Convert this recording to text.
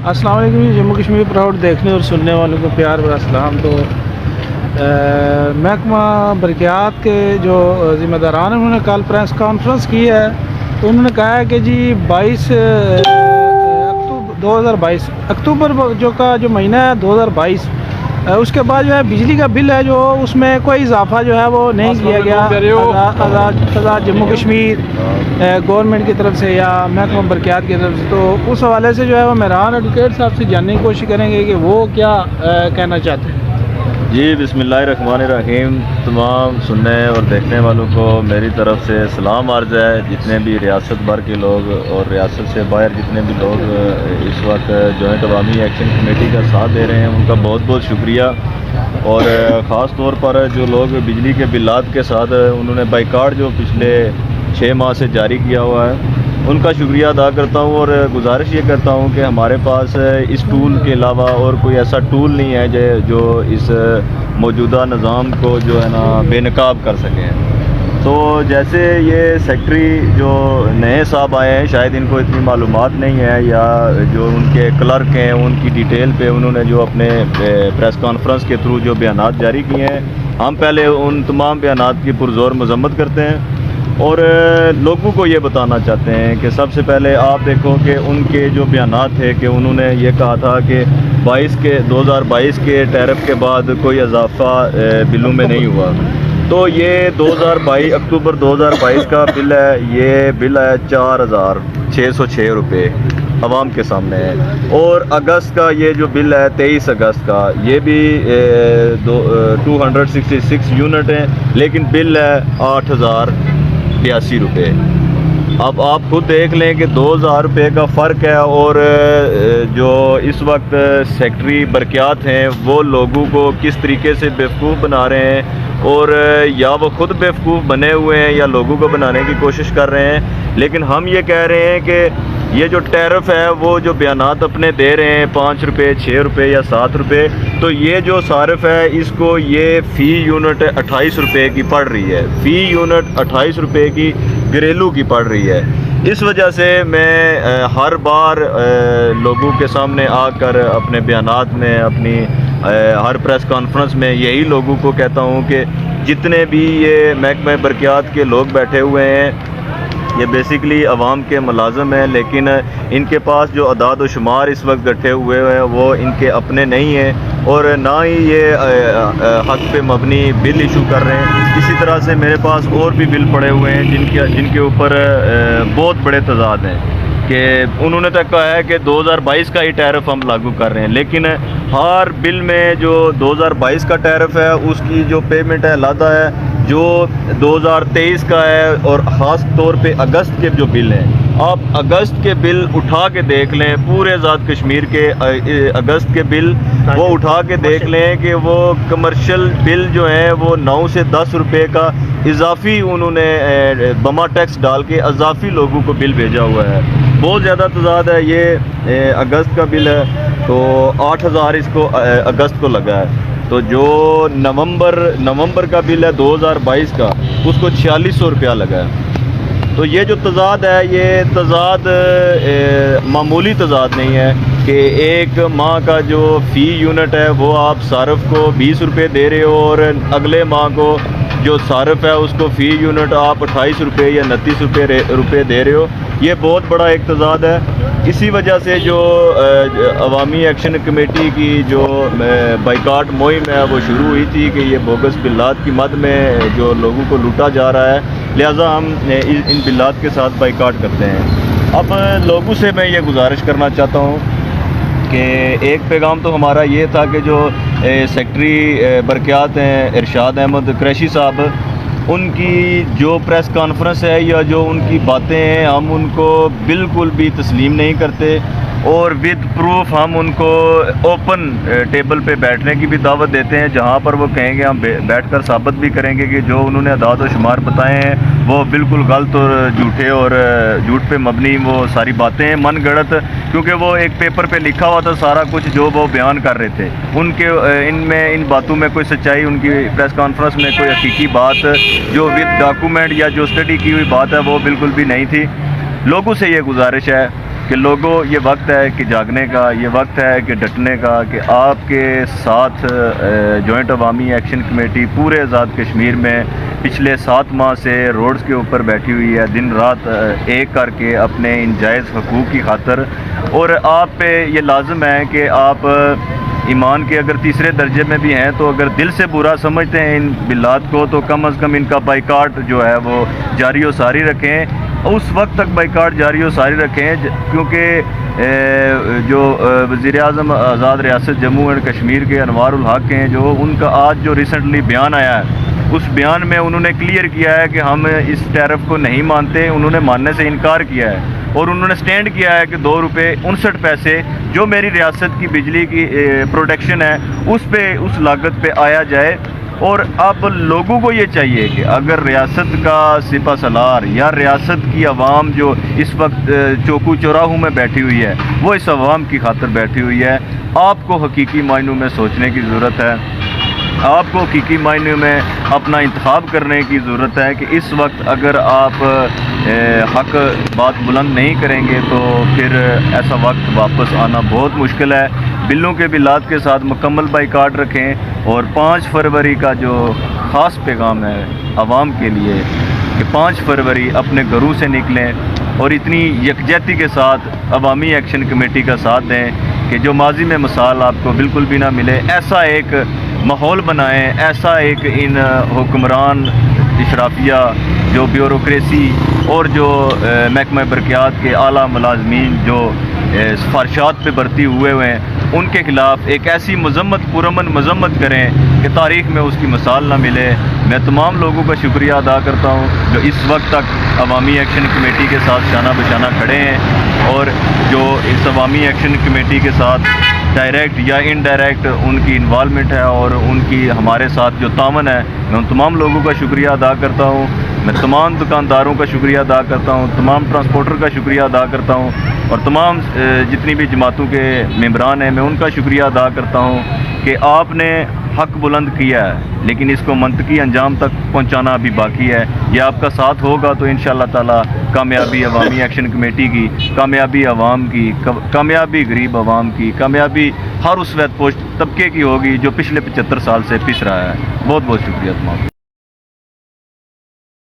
अस्सलाम वालेकुम जी। जम्मू कश्मीर प्राउड देखने और सुनने वालों को प्यार भरा सलाम। तो महकमा बरक़ियात के जो ज़िम्मेदारान हैं उन्होंने कल प्रेस कॉन्फ्रेंस की है। तो उन्होंने कहा है कि जी 22 अक्टूबर जो महीना है 2022 उसके बाद जो है बिजली का बिल है जो उसमें कोई इजाफा जो है वो नहीं किया गया आज़ाद जम्मू कश्मीर गवर्नमेंट की तरफ से या महकमा बरक़ियात की तरफ से। तो उस हवाले से जो है वो मेहरान एडवोकेट साहब से जानने की कोशिश करेंगे कि वो क्या कहना चाहते हैं। जी बिस्मिल्लाहिर्रहमानिर्रहीम। तमाम सुनने और देखने वालों को मेरी तरफ से सलाम अर्ज़ है। जितने भी रियासत भर के लोग और रियासत से बाहर जितने भी लोग इस वक्त जॉइंट अवामी एक्शन कमेटी का साथ दे रहे हैं उनका बहुत बहुत शुक्रिया। और ख़ास तौर पर जो लोग बिजली के बिलात के साथ उन्होंने बाइकाट जो पिछले 6 माह से जारी किया हुआ है उनका शुक्रिया अदा करता हूँ। और गुजारिश ये करता हूँ कि हमारे पास इस टूल के अलावा और कोई ऐसा टूल नहीं है जो इस मौजूदा निज़ाम को जो है ना बेनकाब कर सकें। तो जैसे ये सेक्रेटरी जो नए साहब आए हैं शायद इनको इतनी मालूमात नहीं है या जो उनके क्लर्क हैं उनकी डिटेल पे उन्होंने जो अपने प्रेस कॉन्फ्रेंस के थ्रू जो बयानात जारी किए हैं हम पहले उन तमाम बयानात की पुरज़ोर मज़म्मत करते हैं और लोगों को ये बताना चाहते हैं कि सबसे पहले आप देखो कि उनके जो बयानात थे कि उन्होंने ये कहा था कि 2022 के टैरिफ के बाद कोई इजाफा बिलों में नहीं हुआ। तो ये 2022 अक्टूबर 2022 का बिल है। ये बिल है 4,606 रुपये आवाम के सामने है। और अगस्त का ये जो बिल है 23 अगस्त का ये भी 266 यूनिट है लेकिन बिल है 8,082 रुपये। अब आप खुद देख लें कि 2,000 रुपये का फ़र्क है। और जो इस वक्त सेक्रेटरी बरक़ियात हैं वो लोगों को किस तरीके से बेवकूफ़ बना रहे हैं और या वो खुद बेवकूफ़ बने हुए हैं या लोगों को बनाने की कोशिश कर रहे हैं। लेकिन हम ये कह रहे हैं कि ये जो टैरिफ है वो जो बयानात अपने दे रहे हैं 5 रुपये 6 रुपये या 7 रुपये तो ये जो सारिफ है इसको ये फ़ी यूनिट 28 रुपये की पड़ रही है। फ़ी यूनिट 28 रुपये की घरेलू की पड़ रही है। इस वजह से मैं हर बार लोगों के सामने आकर अपने बयानात में अपनी हर प्रेस कॉन्फ्रेंस में यही लोगों को कहता हूँ कि जितने भी ये महकमा बरक़ियात के लोग बैठे हुए हैं ये बेसिकली अवाम के मुलाज़िम हैं लेकिन इनके पास जो अदाद व शुमार इस वक्त इकट्ठे हुए हैं वो इनके अपने नहीं हैं और ना ही ये हक़ पे मबनी बिल इशू कर रहे हैं। इसी तरह से मेरे पास और भी बिल पड़े हुए हैं जिनके ऊपर बहुत बड़े तजाद हैं कि उन्होंने तक कहा है कि 2022 का ही टैरिफ हम लागू कर रहे हैं लेकिन हर बिल में जो 2022 का टैरिफ है उसकी जो पेमेंट है अलग है जो 2023 का है। और ख़ास तौर पे अगस्त के जो बिल हैं आप अगस्त के बिल उठा के देख लें पूरे आज़ाद कश्मीर के अगस्त के बिल वो उठा के देख लें कि वो कमर्शियल बिल जो हैं वो 9 से 10 रुपये का इजाफी उन्होंने बमा टैक्स डाल के इजाफी लोगों को बिल भेजा हुआ है। बहुत ज़्यादा तजाद है। ये अगस्त का बिल है तो 8,000 इसको अगस्त को लगा है। तो जो नवंबर का बिल है 2022 का उसको 4600 रुपया लगा है। तो ये जो तजाद है ये तजाद मामूली तजाद नहीं है कि एक माह का जो फ़ी यूनिट है वो आप सारफ को 20 रुपये दे रहे हो और अगले माह को जो सारफ है उसको फ़ी यूनिट आप 28 रुपये या 29 रुपये दे रहे हो। ये बहुत बड़ा एक तजाद है। इसी वजह से जो अवामी एक्शन कमेटी की जो बाइकाट मुहिम है वो शुरू हुई थी कि ये बोगस बिल्लात की मद में जो लोगों को लूटा जा रहा है लिहाजा हम इन बिल्लात के साथ बाइकाट करते हैं। अब लोगों से मैं ये गुजारिश करना चाहता हूँ कि एक पैगाम तो हमारा ये था कि जो सेक्रेटरी बरक़ियात हैं इरशाद अहमद कुरैशी साहब उनकी जो प्रेस कॉन्फ्रेंस है या जो उनकी बातें हैं हम उनको बिल्कुल भी तस्लीम नहीं करते और विद प्रूफ हम उनको ओपन टेबल पे बैठने की भी दावत देते हैं जहां पर वो कहेंगे हम बैठकर साबित भी करेंगे कि जो उन्होंने अदाद व शुमार बताए हैं वो बिल्कुल गलत और झूठे और झूठ पे मबनी वो सारी बातें हैं मन गढ़त क्योंकि वो एक पेपर पे लिखा हुआ था सारा कुछ जो वो बयान कर रहे थे उनके इन बातों में कोई सच्चाई उनकी प्रेस कॉन्फ्रेंस में कोई हकीकी बात जो विद डॉक्यूमेंट या जो स्टडी की हुई बात है वो बिल्कुल भी नहीं थी। लोगों से ये गुजारिश है کہ لوگوں یہ وقت ہے کہ جاگنے کا، یہ وقت ہے کہ ڈٹنے کا، کہ آپ کے ساتھ جوائنٹ عوامی ایکشن کمیٹی پورے آزاد کشمیر میں پچھلے 7 ماہ سے روڈز کے اوپر بیٹھی ہوئی ہے، دن رات ایک کر کے اپنے ان جائز حقوق کی خاطر. اور آپ پہ یہ لازم ہے کہ آپ ایمان کے اگر تیسرے درجے میں بھی ہیں تو اگر دل سے برا سمجھتے ہیں ان بلات کو تو کم از کم ان کا بائیکاٹ جو ہے وہ جاری و ساری رکھیں. اس وقت تک بائیکاٹ جاری و ساری رکھیں کیونکہ جو وزیر اعظم آزاد ریاست جموں اینڈ کشمیر کے انوار الحق ہیں، جو ان کا آج جو ریسنٹلی بیان آیا ہے، اس بیان میں انہوں نے کلیئر کیا ہے کہ ہم اس ٹیرف کو نہیں مانتے. انہوں نے ماننے سے انکار کیا ہے اور انہوں نے سٹینڈ کیا ہے کہ 2 روپے 59 پیسے جو میری ریاست کی بجلی کی پروڈکشن ہے اس لاگت پہ آیا جائے. اور اب لوگوں کو یہ چاہیے کہ اگر ریاست کا سپہ سالار یا ریاست کی عوام جو اس وقت چوکو چوراہوں میں بیٹھی ہوئی ہے، وہ اس عوام کی خاطر بیٹھی ہوئی ہے. آپ کو حقیقی معنوں میں سوچنے کی ضرورت ہے، آپ کو حقیقی معنوں میں اپنا انتخاب کرنے کی ضرورت ہے کہ اس وقت اگر آپ حق بات بلند نہیں کریں گے تو پھر ایسا وقت واپس آنا بہت مشکل ہے. بلوں کے بلات کے ساتھ مکمل بائیکاٹ رکھیں. اور 5 فروری کا جو خاص پیغام ہے عوام کے لیے کہ 5 فروری اپنے گھروں سے نکلیں اور اتنی یکجہتی کے ساتھ عوامی ایکشن کمیٹی کا ساتھ دیں کہ جو ماضی میں مثال آپ کو بالکل بھی نہ ملے. ایسا ایک ماحول بنائیں، ایسا ایک ان حکمران اشرافیہ جو بیوروکریسی اور جو محکمہ برقیات کے اعلیٰ ملازمین جو سفارشات پہ بھرتی ہوئے ہیں، ان کے خلاف ایک ایسی مذمت پرامن مذمت کریں کہ تاریخ میں اس کی مثال نہ ملے. میں تمام لوگوں کا شکریہ ادا کرتا ہوں جو اس وقت تک عوامی ایکشن کمیٹی کے ساتھ شانہ بشانہ کھڑے ہیں اور جو اس عوامی ایکشن کمیٹی کے ساتھ ڈائریکٹ یا انڈائریکٹ ان کی انوالومنٹ ہے اور ان کی ہمارے ساتھ جو تعاون ہے. میں ان تمام لوگوں کا شکریہ ادا کرتا ہوں. میں تمام دکانداروں کا شکریہ ادا کرتا ہوں، تمام ٹرانسپورٹر کا شکریہ ادا کرتا ہوں اور تمام جتنی بھی جماعتوں کے ممبران ہیں میں ان کا شکریہ ادا کرتا ہوں کہ آپ نے حق بلند کیا ہے، لیکن اس کو منطقی انجام تک پہنچانا ابھی باقی ہے. یہ آپ کا ساتھ ہوگا تو انشاءاللہ تعالی کامیابی عوامی ایکشن کمیٹی کی، کامیابی عوام کی، کامیابی غریب عوام کی، کامیابی ہر اس وقت پوسٹ طبقے کی ہوگی جو پچھلے 75 سال سے پس رہا ہے. بہت بہت شکریہ تمام.